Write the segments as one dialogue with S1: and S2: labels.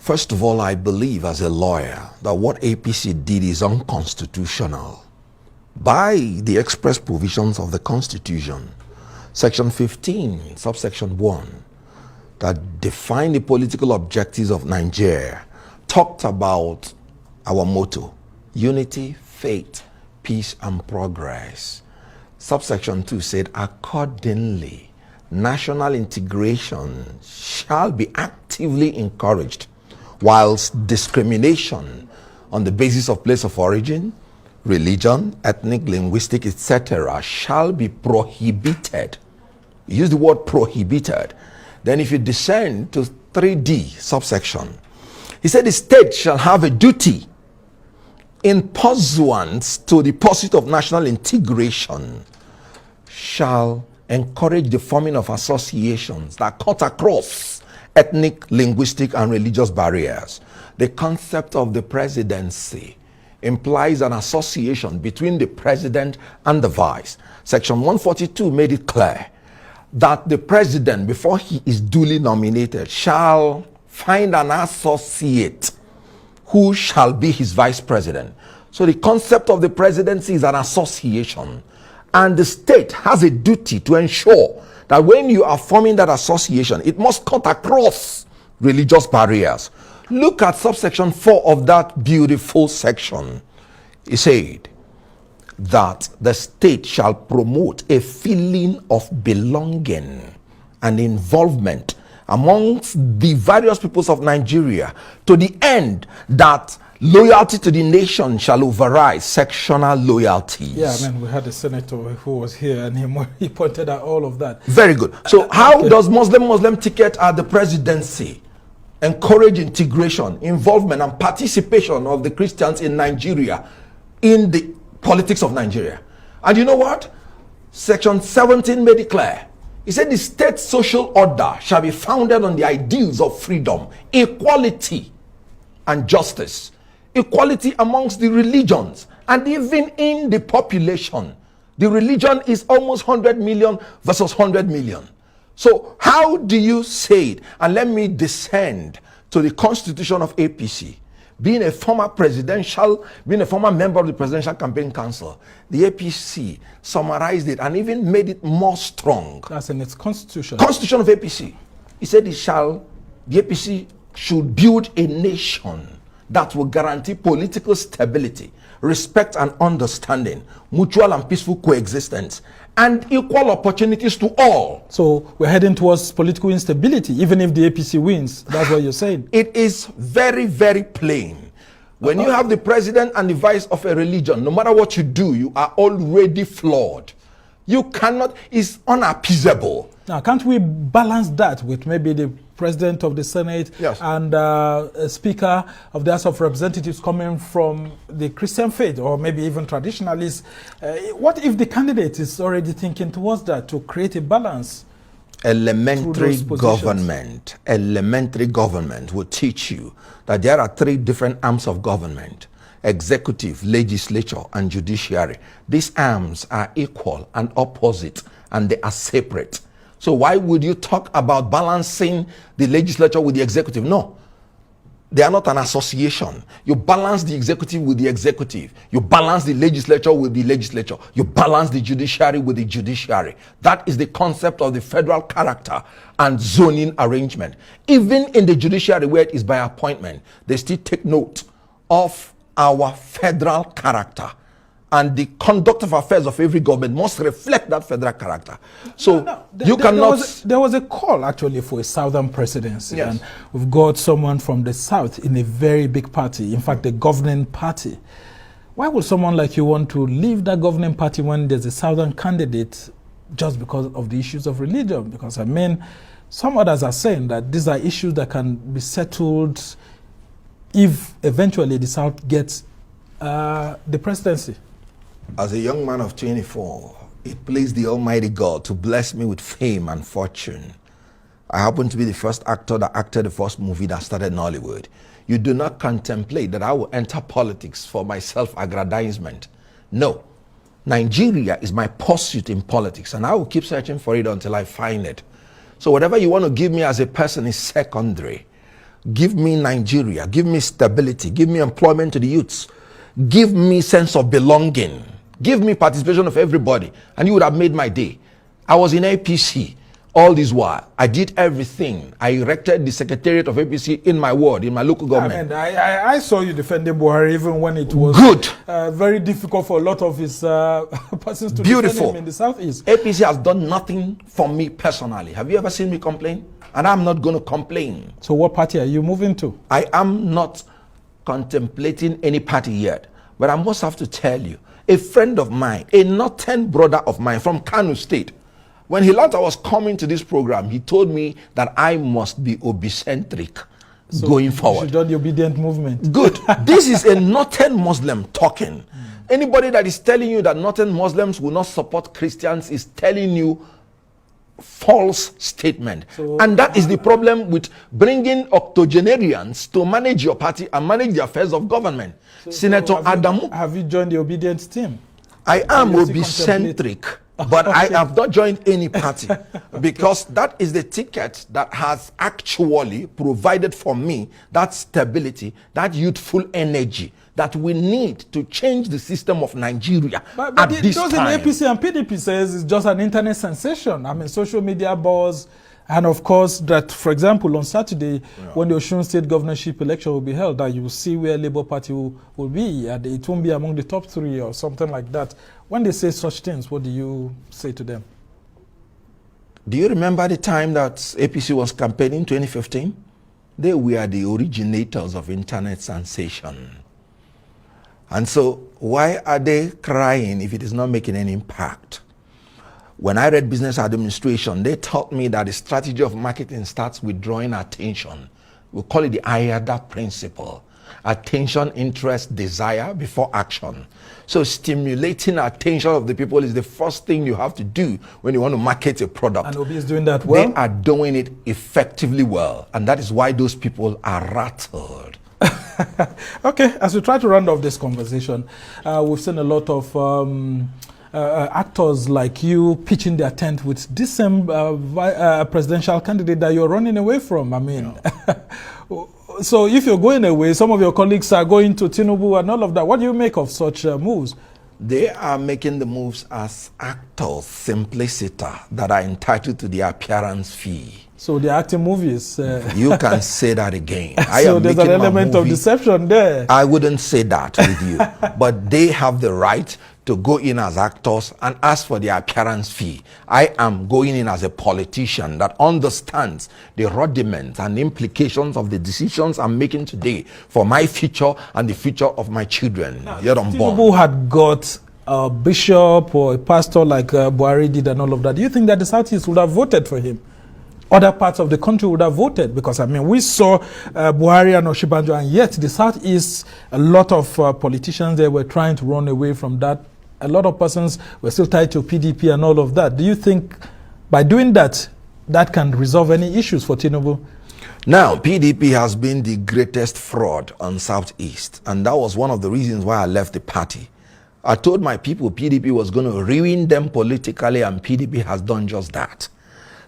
S1: First of all, I believe as a lawyer that what APC did is unconstitutional by the express provisions of the Constitution. Section 15, subsection 1, that defined the political objectives of Nigeria, talked about our motto: unity, faith, peace, and progress. Subsection 2 said, accordingly, national integration shall be actively encouraged, whilst discrimination on the basis of place of origin, religion, ethnic, linguistic, etc. shall be prohibited. Use the word prohibited. Then if you descend to 3D subsection, he said the state shall have a duty in pursuance to the pursuit of national integration, shall encourage the forming of associations that cut across ethnic, linguistic, and religious barriers. The concept of the presidency implies an association between the president and the vice. Section 142 made it clear that the president, before he is duly nominated, shall find an associate who shall be his vice president. So the concept of the presidency is an association, and the state has a duty to ensure that when you are forming that association, it must cut across religious barriers. Look at subsection 4 of that beautiful section. It said that the state shall promote a feeling of belonging and involvement amongst the various peoples of Nigeria, to the end that loyalty to the nation shall override sectional loyalties.
S2: Yeah, I mean, we had a senator who was here and he pointed out all of that.
S1: Very good. So how does Muslim ticket at the presidency encourage integration, involvement, and participation of the Christians in Nigeria in the politics of Nigeria? And you know what? Section 17 made it clear. He said the state social order shall be founded on the ideals of freedom, equality, and justice. Equality amongst the religions and even in the population. The religion is almost 100 million versus 100 million. So how do you say it? And let me descend to the constitution of APC. Being a former member of the Presidential Campaign Council, the APC summarized it and even made it more strong.
S2: That's in its constitution.
S1: Constitution of APC. He said the APC should build a nation that will guarantee political stability, respect and understanding, mutual and peaceful coexistence, and equal opportunities to all.
S2: So we're heading towards political instability, even if the APC wins. That's what you're saying.
S1: It is very, very plain. When you have the president and the vice of a religion, no matter what you do, you are already flawed. You cannot, it's unappeasable.
S2: Now, can't we balance that with maybe the president of the Senate, yes, and a speaker of the House of Representatives coming from the Christian faith, or maybe even traditionalists? What if the candidate is already thinking towards that, to create a balance?
S1: Elementary government will teach you that there are 3 different arms of government: executive, legislature, and judiciary. These arms are equal and opposite, and they are separate. So why would you talk about balancing the legislature with the executive? No, they are not an association. You balance the executive with the executive. You balance the legislature with the legislature. You balance the judiciary with the judiciary. That is the concept of the federal character and zoning arrangement. Even in the judiciary, where it is by appointment, they still take note of our federal character. And the conduct of affairs of every government must reflect that federal character. So you cannot...
S2: There was a call actually for a southern presidency.
S1: Yes.
S2: And we've got someone from the south in a very big party, in fact, the governing party. Why would someone like you want to leave that governing party when there's a southern candidate just because of the issues of religion? Because, I mean, some others are saying that these are issues that can be settled if eventually the South gets the presidency.
S1: As a young man of 24, it pleased the Almighty God to bless me with fame and fortune. I happen to be the first actor that acted the first movie that started Nollywood. You do not contemplate that I will enter politics for my self-aggrandizement. No. Nigeria is my pursuit in politics, and I will keep searching for it until I find it. So whatever you want to give me as a person is secondary. Give me Nigeria. Give me stability. Give me employment to the youths. Give me sense of belonging. Give me participation of everybody. And you would have made my day. I was in APC all this while. I did everything. I erected the secretariat of APC in my ward, in my local government.
S2: I saw you defending Buhari even when it was
S1: good,
S2: very difficult for a lot of his persons to
S1: beautiful
S2: defend him in the southeast.
S1: APC has done nothing for me personally. Have you ever seen me complain? And I'm not going to complain.
S2: So what party are you moving to?
S1: I am not contemplating any party yet. But I must have to tell you, a friend of mine, a northern brother of mine from Kano State, when he learned I was coming to this program, he told me that I must be obicentric going forward.
S2: You should join the obedient movement.
S1: Good. This is a northern Muslim talking. Anybody that is telling you that northern Muslims will not support Christians is telling you false statement. And that is the problem with bringing octogenarians to manage your party and manage the affairs of government. Senator Adamu.
S2: Have you joined the obedience team?
S1: I am obicentric, but I have not joined any party because that is the ticket that has actually provided for me that stability, that youthful energy that we need to change the system of Nigeria at this time.
S2: Those in APC and PDP says it's just an internet sensation. I mean, social media buzz. And of course, that, for example, on Saturday, when the Osun State governorship election will be held, that you will see where Labour Party will be. And it won't be among the top 3 or something like that. When they say such things, what do you say to them?
S1: Do you remember the time that APC was campaigning in 2015? They were the originators of internet sensation. And so why are they crying if it is not making any impact? When I read business administration, they taught me that the strategy of marketing starts with drawing attention. We call it the IADA principle. Attention, interest, desire before action. So stimulating attention of the people is the first thing you have to do when you want to market a product.
S2: And Obi is doing that well?
S1: They are doing it effectively well. And that is why those people are rattled.
S2: Okay, as we try to round off this conversation, we've seen a lot of actors like you pitching their tent with this same presidential candidate that you're running away from. I mean, so if you're going away, some of your colleagues are going to Tinubu and all of that. What do you make of such moves?
S1: They are making the moves as actors, simpliciter, that are entitled to the appearance fee.
S2: So they're acting movies.
S1: You can say that again.
S2: So there's an element of deception there.
S1: I wouldn't say that with you. But they have the right to go in as actors and ask for the appearance fee. I am going in as a politician that understands the rudiments and implications of the decisions I'm making today for my future and the future of my children. Yet unborn.
S2: Tinubu had got a bishop or a pastor like Buhari did and all of that. Do you think that the Southeast would have voted for him? Other parts of the country would have voted, because I mean we saw Buhari and Oshibanjo, and yet the Southeast, a lot of politicians there were trying to run away from that. A lot of persons were still tied to PDP and all of that. Do you think by doing that, that can resolve any issues for Tinubu?
S1: Now, PDP has been the greatest fraud on Southeast, and that was one of the reasons why I left the party. I told my people PDP was going to ruin them politically, and PDP has done just that.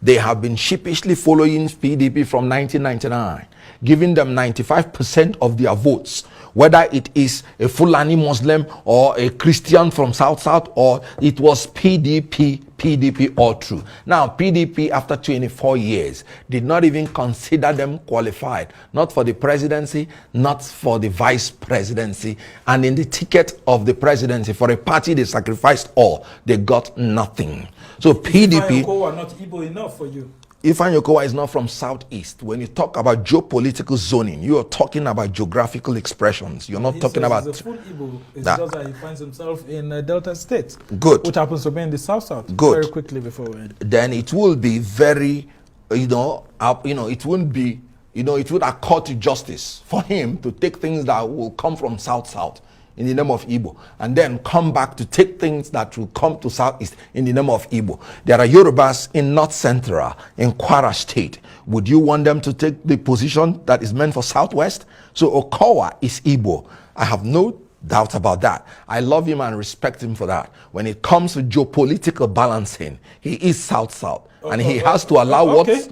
S1: They have been sheepishly following PDP from 1999, giving them 95% of their votes, whether it is a Fulani Muslim or a Christian from South, or it was PDP all through. Now, PDP, after 24 years, did not even consider them qualified, not for the presidency, not for the vice presidency, and in the ticket of the presidency, for a party they sacrificed all, they got nothing. So PDP...
S2: Okonkwo not Igbo enough for you.
S1: Ifeanyi Okonkwo is not from Southeast. When you talk about geopolitical zoning, you are talking about geographical expressions. You're not talking about...
S2: He's a full Igbo. It's just that he finds himself in Delta State.
S1: Good.
S2: Which happens to be in the South.
S1: Good.
S2: Very quickly before we end.
S1: Then it will be very, it wouldn't be, it would accord to justice for him to take things that will come from South in the name of Igbo, and then come back to take things that will come to Southeast in the name of Igbo. There are Yorubas in North Central, in Kwara State. Would you want them to take the position that is meant for Southwest? So Okonkwo is Igbo. I have no doubt about that. I love him and respect him for that. When it comes to geopolitical balancing, he is South. and he has to allow what has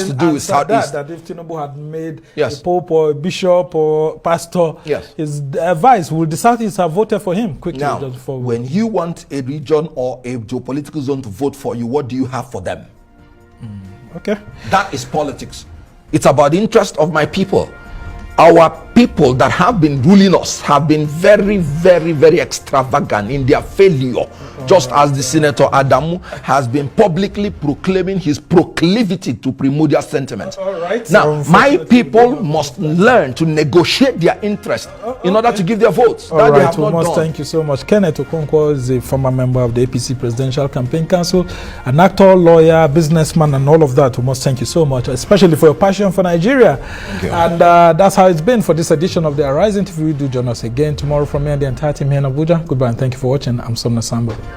S1: to do with Southeast.
S2: That if Tinubu had made
S1: Yes.
S2: a pope or a bishop or pastor,
S1: Yes.
S2: his advice, would the Southeast have voted for him quickly?
S1: Now,
S2: just before
S1: when you want a region or a geopolitical zone to vote for you, what do you have for them?
S2: Okay.
S1: That is politics. It's about the interest of my people. Our people that have been ruling us have been very, very, very extravagant in their failure, just as the Senator Adamu has been publicly proclaiming his proclivity to primordial sentiment.
S2: All right.
S1: Now, my people must learn to negotiate their interest in order to give their votes.
S2: All
S1: that they
S2: right,
S1: have not done.
S2: thank you so much. Kenneth Okonkwo is a former member of the APC Presidential Campaign Council, an actor, lawyer, businessman, and all of that. We must thank you so much, especially for your passion for Nigeria. And that's how it's been for this edition of the Arise interview. Do join us again tomorrow from me and the entire team here in Abuja. Goodbye and thank you for watching. I'm Somna Sambo.